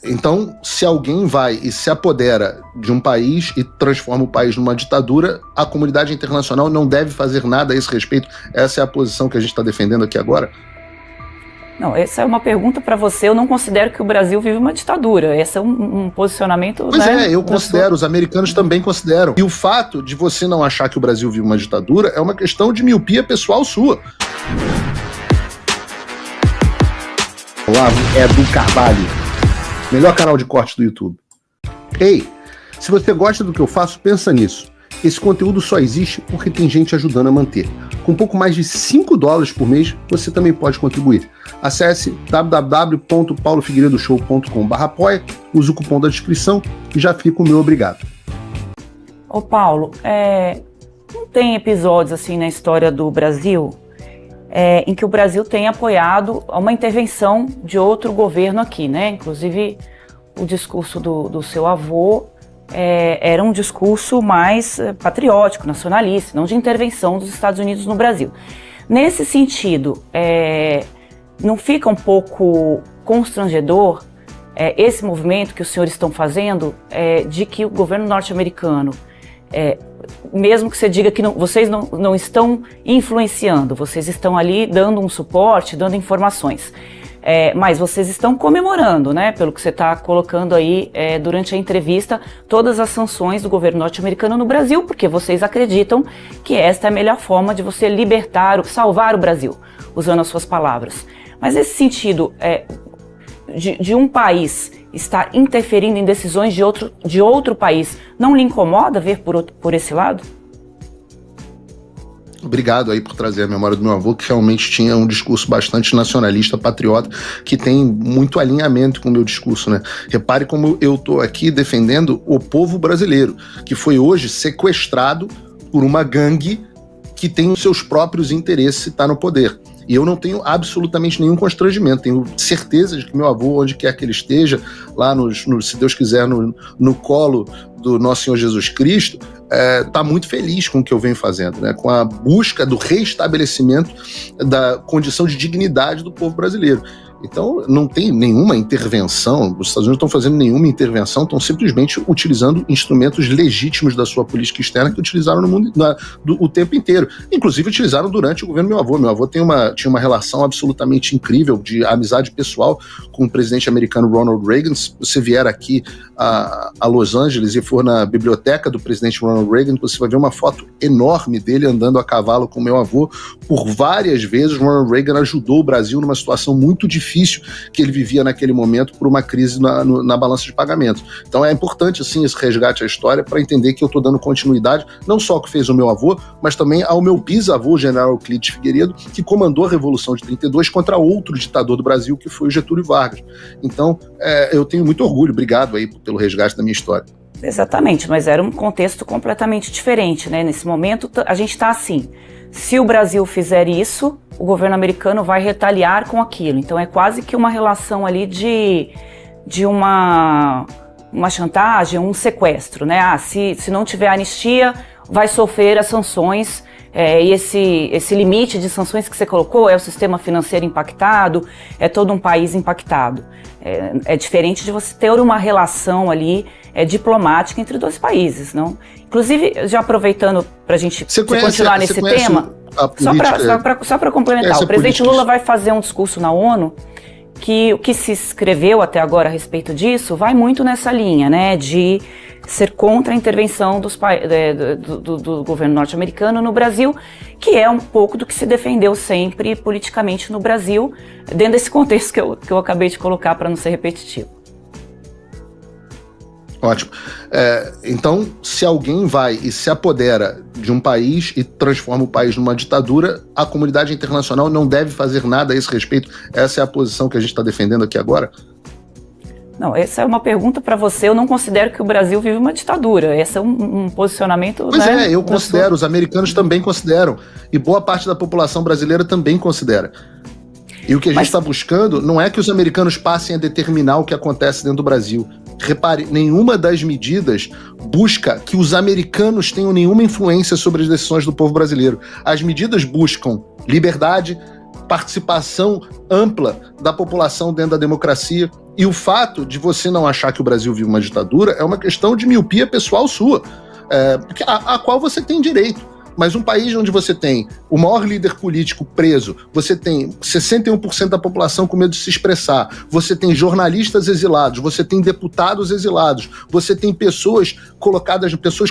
Então, se alguém vai e se apodera de um país e transforma o país numa ditadura, a comunidade internacional não deve fazer nada a esse respeito. Essa é a posição que a gente está defendendo aqui agora? Não, essa é uma pergunta para você. Eu não considero que o Brasil vive uma ditadura. Esse é um posicionamento... Pois eu considero, os americanos também consideram. E o fato de você não achar que o Brasil vive uma ditadura é uma questão de miopia pessoal sua. Olá, Edu Carvalho. Melhor canal de cortes do YouTube. Ei, se você gosta do que eu faço, pensa nisso. Esse conteúdo só existe porque tem gente ajudando a manter. Com pouco mais de $5 por mês, você também pode contribuir. Acesse www.paulofigueiredoshow.com/apoia, use o cupom da descrição e já fica o meu obrigado. Ô Paulo, não tem episódios assim na história do Brasil em que o Brasil tenha apoiado uma intervenção de outro governo aqui, né? Inclusive, o discurso do seu avô era um discurso mais patriótico, nacionalista, não de intervenção dos Estados Unidos no Brasil. Nesse sentido, não fica um pouco constrangedor esse movimento que os senhores estão fazendo de que o governo norte-americano, mesmo que você diga que vocês não estão influenciando, vocês estão ali dando um suporte, dando informações, mas vocês estão comemorando, né, pelo que você está colocando aí durante a entrevista, todas as sanções do governo norte-americano no Brasil, porque vocês acreditam que esta é a melhor forma de você salvar o Brasil, usando as suas palavras. Mas nesse sentido, de um país estar interferindo em decisões de outro país, não lhe incomoda ver por esse lado? Obrigado aí por trazer a memória do meu avô, que realmente tinha um discurso bastante nacionalista, patriota, que tem muito alinhamento com o meu discurso, né? Repare como eu estou aqui defendendo o povo brasileiro, que foi hoje sequestrado por uma gangue que tem os seus próprios interesses e está no poder. E eu não tenho absolutamente nenhum constrangimento, tenho certeza de que meu avô, onde quer que ele esteja, lá se Deus quiser, no colo do nosso Senhor Jesus Cristo, está muito feliz com o que eu venho fazendo, né? Com a busca do reestabelecimento da condição de dignidade do povo brasileiro. Então, não tem nenhuma intervenção, os Estados Unidos não estão fazendo nenhuma intervenção, estão simplesmente utilizando instrumentos legítimos da sua política externa que utilizaram no mundo o tempo inteiro. Inclusive, utilizaram durante o governo do meu avô. Meu avô tinha uma relação absolutamente incrível de amizade pessoal com o presidente americano Ronald Reagan. Se você vier aqui a Los Angeles e for na biblioteca do presidente Ronald Reagan, você vai ver uma foto enorme dele andando a cavalo com meu avô. Por várias vezes, Ronald Reagan ajudou o Brasil numa situação muito difícil que ele vivia naquele momento por uma crise na balança de pagamentos. Então é importante, assim, esse resgate à história para entender que eu estou dando continuidade não só ao que fez o meu avô, mas também ao meu bisavô, general Euclides Figueiredo, que comandou a Revolução de 32 contra outro ditador do Brasil, que foi o Getúlio Vargas. Então, eu tenho muito orgulho, obrigado aí pelo resgate da minha história. Exatamente, mas era um contexto completamente diferente, né? Nesse momento, a gente está assim, se o Brasil fizer isso, o governo americano vai retaliar com aquilo. Então é quase que uma relação ali de uma chantagem, um sequestro, né? Se não tiver anistia, vai sofrer as sanções. E esse limite de sanções que você colocou é o sistema financeiro impactado, é todo um país impactado. É diferente de você ter uma relação ali diplomática entre dois países, não? Inclusive, já aproveitando para a gente continuar nesse tema, só para complementar, o presidente Lula vai fazer um discurso na ONU que o que se escreveu até agora a respeito disso vai muito nessa linha, né, de ser contra a intervenção do governo norte-americano no Brasil, que é um pouco do que se defendeu sempre politicamente no Brasil, dentro desse contexto que eu acabei de colocar para não ser repetitivo. Ótimo. Então, se alguém vai e se apodera de um país e transforma o país numa ditadura, a comunidade internacional não deve fazer nada a esse respeito. Essa é a posição que a gente está defendendo aqui agora? Não, essa é uma pergunta para você. Eu não considero que o Brasil vive uma ditadura. Esse é um posicionamento... Pois eu considero. Os americanos também consideram. E boa parte da população brasileira também considera. E o que a gente está buscando não é que os americanos passem a determinar o que acontece dentro do Brasil. Repare, nenhuma das medidas busca que os americanos tenham nenhuma influência sobre as decisões do povo brasileiro. As medidas buscam liberdade, participação ampla da população dentro da democracia. E o fato de você não achar que o Brasil vive uma ditadura é uma questão de miopia pessoal sua, a qual você tem direito. Mas um país onde você tem o maior líder político preso, você tem 61% da população com medo de se expressar, você tem jornalistas exilados, você tem deputados exilados, você tem pessoas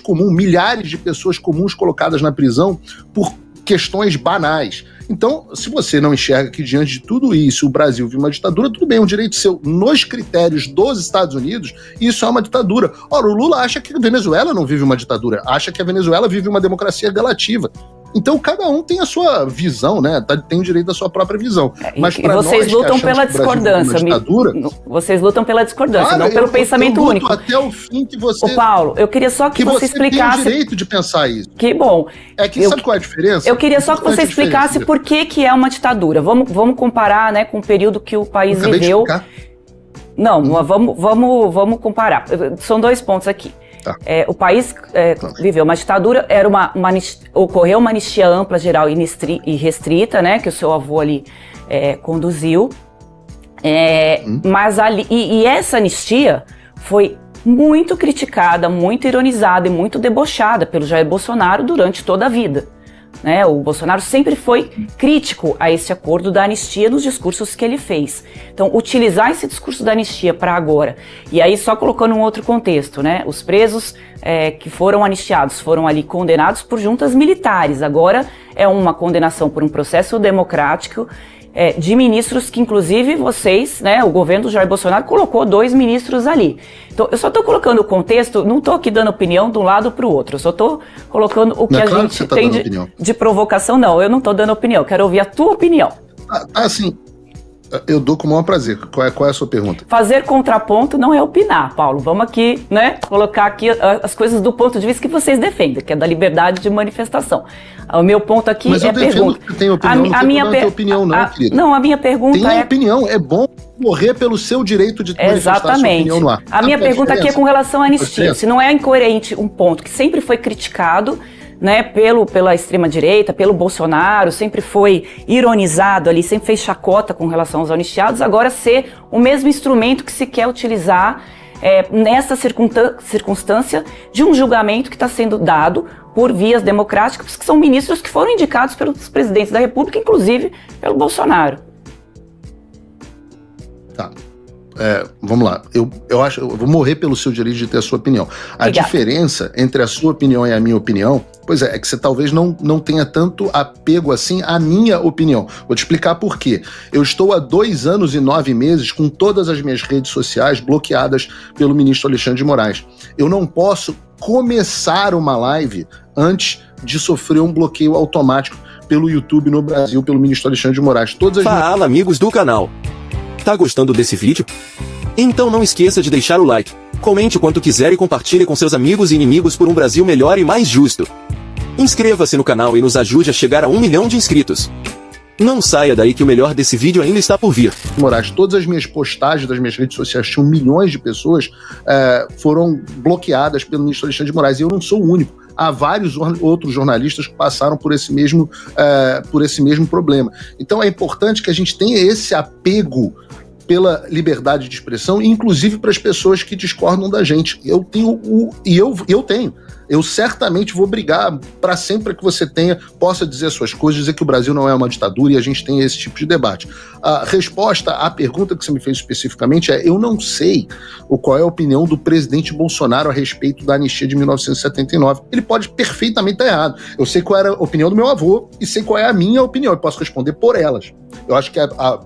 comuns, milhares de pessoas comuns colocadas na prisão por questões banais. Então, se você não enxerga que diante de tudo isso o Brasil vive uma ditadura, tudo bem, é um direito seu. Nos critérios dos Estados Unidos, isso é uma ditadura. Ora, o Lula acha que a Venezuela não vive uma ditadura, acha que a Venezuela vive uma democracia relativa. Então, cada um tem a sua visão, né? Tem o direito da sua própria visão. Mas vocês lutam pela discordância. Vocês lutam pela discordância, não pelo pensamento único. Até o fim que você... Ô, Paulo, eu queria só que você explicasse... tem o direito de pensar isso. Que bom. Sabe qual é a diferença? Eu queria só que você explicasse por que é uma ditadura. Vamos comparar, né, com o período que o país viveu. Não, vamos comparar. São 2 pontos aqui. Tá. O país viveu uma ditadura, ocorreu uma anistia ampla, geral e restrita, né, que o seu avô ali conduziu, mas essa anistia foi muito criticada, muito ironizada e muito debochada pelo Jair Bolsonaro durante toda a vida. O Bolsonaro sempre foi crítico a esse acordo da anistia nos discursos que ele fez. Então, utilizar esse discurso da anistia para agora, e aí só colocando um outro contexto, né? Os presos que foram anistiados foram ali condenados por juntas militares. Agora é uma condenação por um processo democrático de ministros que, inclusive, vocês, né, o governo do Jair Bolsonaro colocou 2 ministros ali. Então, eu só estou colocando o contexto, não estou aqui dando opinião de um lado para o outro, eu só estou colocando o que a gente tem de provocação. Não, eu não estou dando opinião, quero ouvir a tua opinião. Assim, eu dou com o maior prazer. Qual é a sua pergunta? Fazer contraponto não é opinar, Paulo. Vamos aqui, né, colocar aqui as coisas do ponto de vista que vocês defendem, que é da liberdade de manifestação. O meu ponto aqui é a pergunta. Mas eu tenho opinião, não tem opinião não, querida. Não, a minha pergunta tem opinião, é bom morrer pelo seu direito de manifestar a sua opinião no ar. A minha pergunta aqui é com relação à anistia. Se não é incoerente um ponto que sempre foi criticado, né, pela extrema-direita, pelo Bolsonaro, sempre foi ironizado ali, sempre fez chacota com relação aos anistiados, agora ser o mesmo instrumento que se quer utilizar nessa circunstância de um julgamento que está sendo dado por vias democráticas, que são ministros que foram indicados pelos presidentes da República, inclusive pelo Bolsonaro. Tá. Vamos lá, eu acho, eu vou morrer pelo seu direito de ter a sua opinião. A diferença entre a sua opinião e a minha opinião, é que você talvez não tenha tanto apego assim à minha opinião. Vou te explicar por quê. Eu estou há 2 anos e 9 meses com todas as minhas redes sociais bloqueadas pelo ministro Alexandre de Moraes. Eu não posso começar uma live antes de sofrer um bloqueio automático pelo YouTube no Brasil, pelo ministro Alexandre de Moraes. Fala, amigos do canal. Tá gostando desse vídeo? Então não esqueça de deixar o like, comente quanto quiser e compartilhe com seus amigos e inimigos por um Brasil melhor e mais justo. Inscreva-se no canal e nos ajude a chegar a 1 milhão de inscritos. Não saia daí que o melhor desse vídeo ainda está por vir. Moraes, todas as minhas postagens das minhas redes sociais, tinham milhões de pessoas, foram bloqueadas pelo ministro Alexandre de Moraes, e eu não sou o único. Há vários outros jornalistas que passaram por esse mesmo problema. Então é importante que a gente tenha esse apego pela liberdade de expressão, inclusive para as pessoas que discordam da gente. Eu tenho. Eu certamente vou brigar para sempre que você possa dizer suas coisas, dizer que o Brasil não é uma ditadura e a gente tem esse tipo de debate. A resposta à pergunta que você me fez especificamente eu não sei qual é a opinião do presidente Bolsonaro a respeito da anistia de 1979. Ele pode perfeitamente estar errado. Eu sei qual era a opinião do meu avô e sei qual é a minha opinião. Eu posso responder por elas. Eu acho que a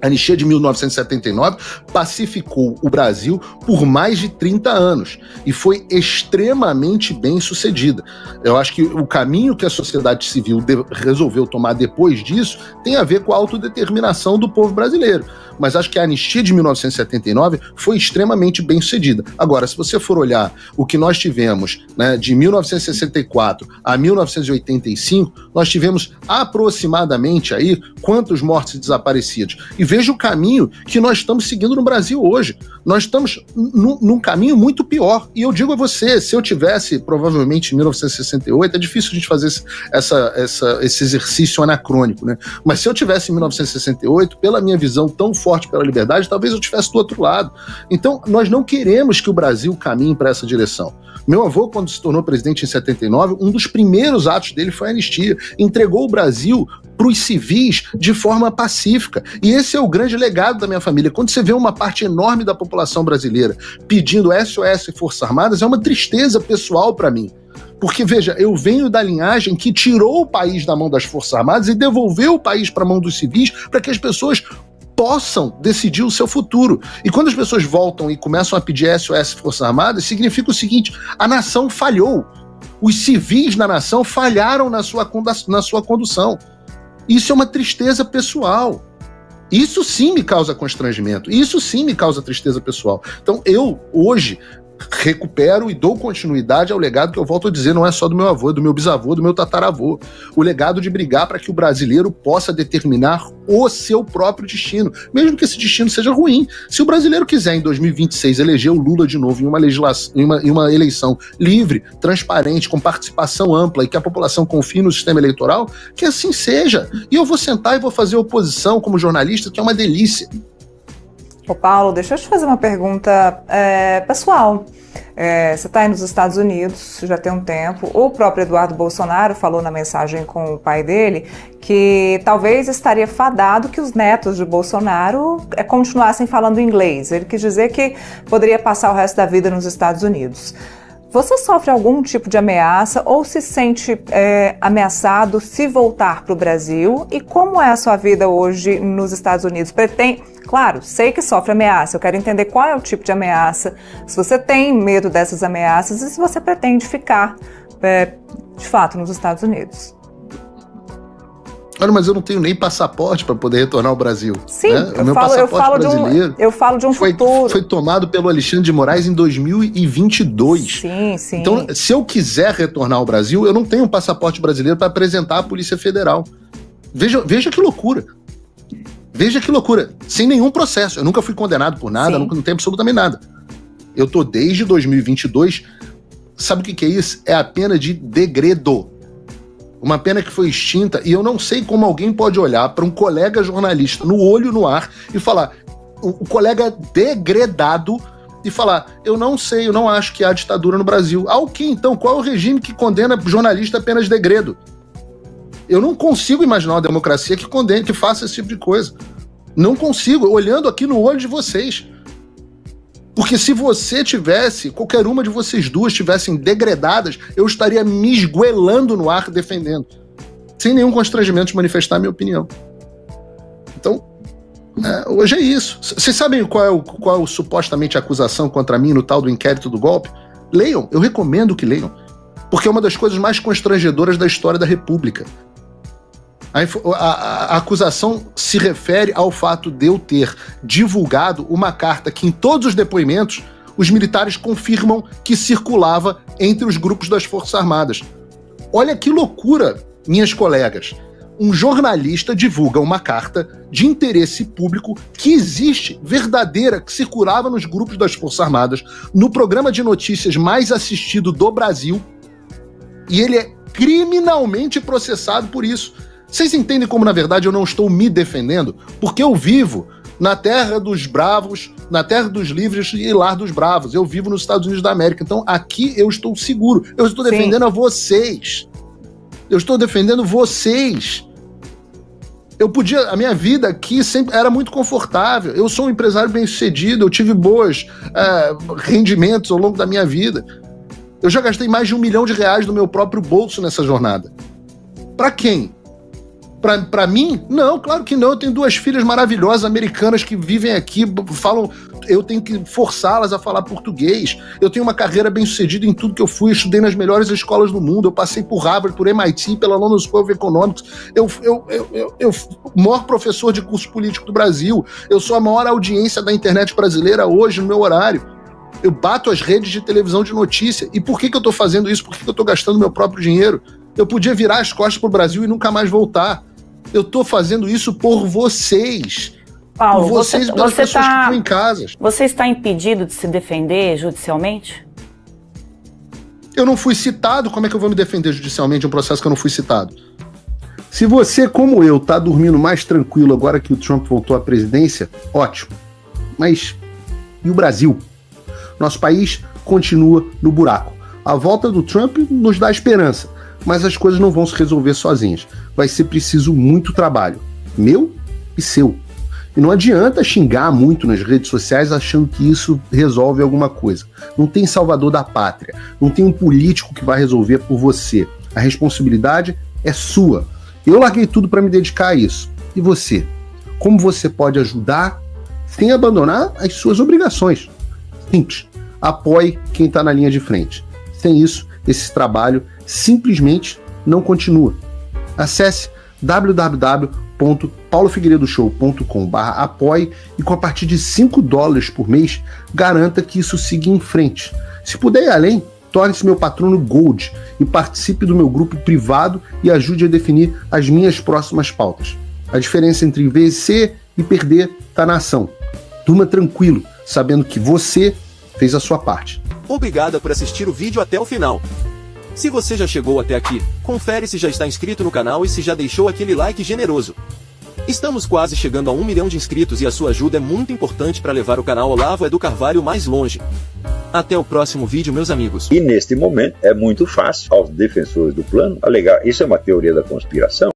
anistia de 1979 pacificou o Brasil por mais de 30 anos e foi extremamente bem sucedida. Eu acho que o caminho que a sociedade civil resolveu tomar depois disso tem a ver com a autodeterminação do povo brasileiro. Mas acho que a anistia de 1979 foi extremamente bem sucedida. Agora, se você for olhar o que nós tivemos, né, de 1964 a 1985, nós tivemos aproximadamente aí quantos mortos e desaparecidos. E veja o caminho que nós estamos seguindo no Brasil hoje. Nós estamos num caminho muito pior. E eu digo a você, se eu tivesse, provavelmente, em 1968, é difícil a gente fazer esse exercício anacrônico, né? Mas se eu tivesse em 1968, pela minha visão tão forte pela liberdade, talvez eu estivesse do outro lado. Então, nós não queremos que o Brasil caminhe para essa direção. Meu avô, quando se tornou presidente em 79, um dos primeiros atos dele foi a anistia. Entregou o Brasil para os civis de forma pacífica. E esse é o grande legado da minha família. Quando você vê uma parte enorme da população brasileira pedindo SOS Forças Armadas, é uma tristeza pessoal para mim. Porque, veja, eu venho da linhagem que tirou o país da mão das Forças Armadas e devolveu o país para a mão dos civis para que as pessoas possam decidir o seu futuro. E quando as pessoas voltam e começam a pedir SOS Forças Armadas, significa o seguinte: a nação falhou. Os civis na nação falharam na sua condução. Isso é uma tristeza pessoal. Isso sim me causa constrangimento. Isso sim me causa tristeza pessoal. Então eu, hoje, recupero e dou continuidade ao legado que eu volto a dizer, não é só do meu avô, é do meu bisavô, do meu tataravô. O legado de brigar para que o brasileiro possa determinar o seu próprio destino, mesmo que esse destino seja ruim. Se o brasileiro quiser, em 2026, eleger o Lula de novo em uma eleição livre, transparente, com participação ampla e que a população confie no sistema eleitoral, que assim seja. E eu vou sentar e vou fazer oposição como jornalista, que é uma delícia. Ô Paulo, deixa eu te fazer uma pergunta pessoal. Você está aí nos Estados Unidos já tem um tempo. O próprio Eduardo Bolsonaro falou na mensagem com o pai dele que talvez estaria fadado que os netos de Bolsonaro continuassem falando inglês. Ele quis dizer que poderia passar o resto da vida nos Estados Unidos. Você sofre algum tipo de ameaça ou se sente ameaçado se voltar para o Brasil? E como é a sua vida hoje nos Estados Unidos? Claro, sei que sofre ameaça, eu quero entender qual é o tipo de ameaça, se você tem medo dessas ameaças e se você pretende ficar, de fato, nos Estados Unidos. Olha, mas eu não tenho nem passaporte para poder retornar ao Brasil. Sim, né? Eu falo de um futuro. Foi tomado pelo Alexandre de Moraes em 2022. Sim, sim. Então, se eu quiser retornar ao Brasil, eu não tenho um passaporte brasileiro para apresentar à Polícia Federal. Veja que loucura. Veja que loucura. Sem nenhum processo. Eu nunca fui condenado por nada, não tenho absolutamente nada. Eu tô desde 2022. Sabe o que é isso? É a pena de degredo. Uma pena que foi extinta, e eu não sei como alguém pode olhar para um colega jornalista no olho no ar e falar, o colega degredado, e falar, eu não sei, eu não acho que há ditadura no Brasil. O que então? Qual é o regime que condena jornalista apenas de degredo? Eu não consigo imaginar uma democracia que condene, que faça esse tipo de coisa. Não consigo, olhando aqui no olho de vocês. Porque se você tivesse, qualquer uma de vocês duas tivessem degredadas, eu estaria me esguelando no ar defendendo. Sem nenhum constrangimento de manifestar a minha opinião. Então, hoje é isso. Vocês sabem qual é supostamente a acusação contra mim no tal do inquérito do golpe? Leiam, eu recomendo que leiam. Porque é uma das coisas mais constrangedoras da história da República. A acusação se refere ao fato de eu ter divulgado uma carta que, em todos os depoimentos, os militares confirmam que circulava entre os grupos das Forças Armadas. Olha que loucura, minhas colegas. Um jornalista divulga uma carta de interesse público que existe, verdadeira, que circulava nos grupos das Forças Armadas, no programa de notícias mais assistido do Brasil, e ele é criminalmente processado por isso. Vocês entendem como, na verdade, eu não estou me defendendo? Porque eu vivo na terra dos bravos, na terra dos livres e lar dos bravos. Eu vivo nos Estados Unidos da América. Então, aqui eu estou seguro. Eu estou defendendo a vocês. Eu estou defendendo vocês. A minha vida aqui sempre era muito confortável. Eu sou um empresário bem-sucedido, eu tive bons rendimentos ao longo da minha vida. Eu já gastei mais de R$1 milhão do meu próprio bolso nessa jornada. Para quem? Pra mim? Não, claro que não. Eu tenho 2 filhas maravilhosas americanas que vivem aqui, falam. Eu tenho que forçá-las a falar português. Eu tenho uma carreira bem-sucedida em tudo que eu fui. Eu estudei nas melhores escolas do mundo. Eu passei por Harvard, por MIT, pela London School of Economics. Eu o maior professor de curso político do Brasil. Eu sou a maior audiência da internet brasileira hoje no meu horário. Eu bato as redes de televisão de notícia. E por que eu estou fazendo isso? Por que eu estou gastando meu próprio dinheiro? Eu podia virar as costas para o Brasil e nunca mais voltar. Eu estou fazendo isso por vocês. Paulo, por vocês e pelas pessoas que estão em casa. Você está impedido de se defender judicialmente? Eu não fui citado, como é que eu vou me defender judicialmente de um processo que eu não fui citado? Se você, como eu, tá dormindo mais tranquilo agora que o Trump voltou à presidência, ótimo. Mas e o Brasil? Nosso país continua no buraco. A volta do Trump nos dá esperança, mas as coisas não vão se resolver sozinhas. Vai ser preciso muito trabalho, meu e seu. E não adianta xingar muito nas redes sociais achando que isso resolve alguma coisa. Não tem salvador da pátria, não tem um político que vai resolver por você. A responsabilidade é sua. Eu larguei tudo para me dedicar a isso. E você? Como você pode ajudar sem abandonar as suas obrigações? Simples. Apoie quem está na linha de frente. Sem isso, esse trabalho simplesmente não continua. Acesse www.paulofigueiredoshow.com/apoie e com a partir de $5 por mês, garanta que isso siga em frente. Se puder ir além, torne-se meu patrono Gold e participe do meu grupo privado e ajude a definir as minhas próximas pautas. A diferença entre vencer e perder está na ação. Durma tranquilo, sabendo que você fez a sua parte. Obrigada por assistir o vídeo até o final. Se você já chegou até aqui, confere se já está inscrito no canal e se já deixou aquele like generoso. Estamos quase chegando a 1 milhão de inscritos e a sua ajuda é muito importante para levar o canal Olavo Edu Carvalho mais longe. Até o próximo vídeo, meus amigos. E neste momento é muito fácil aos defensores do plano alegar, isso é uma teoria da conspiração.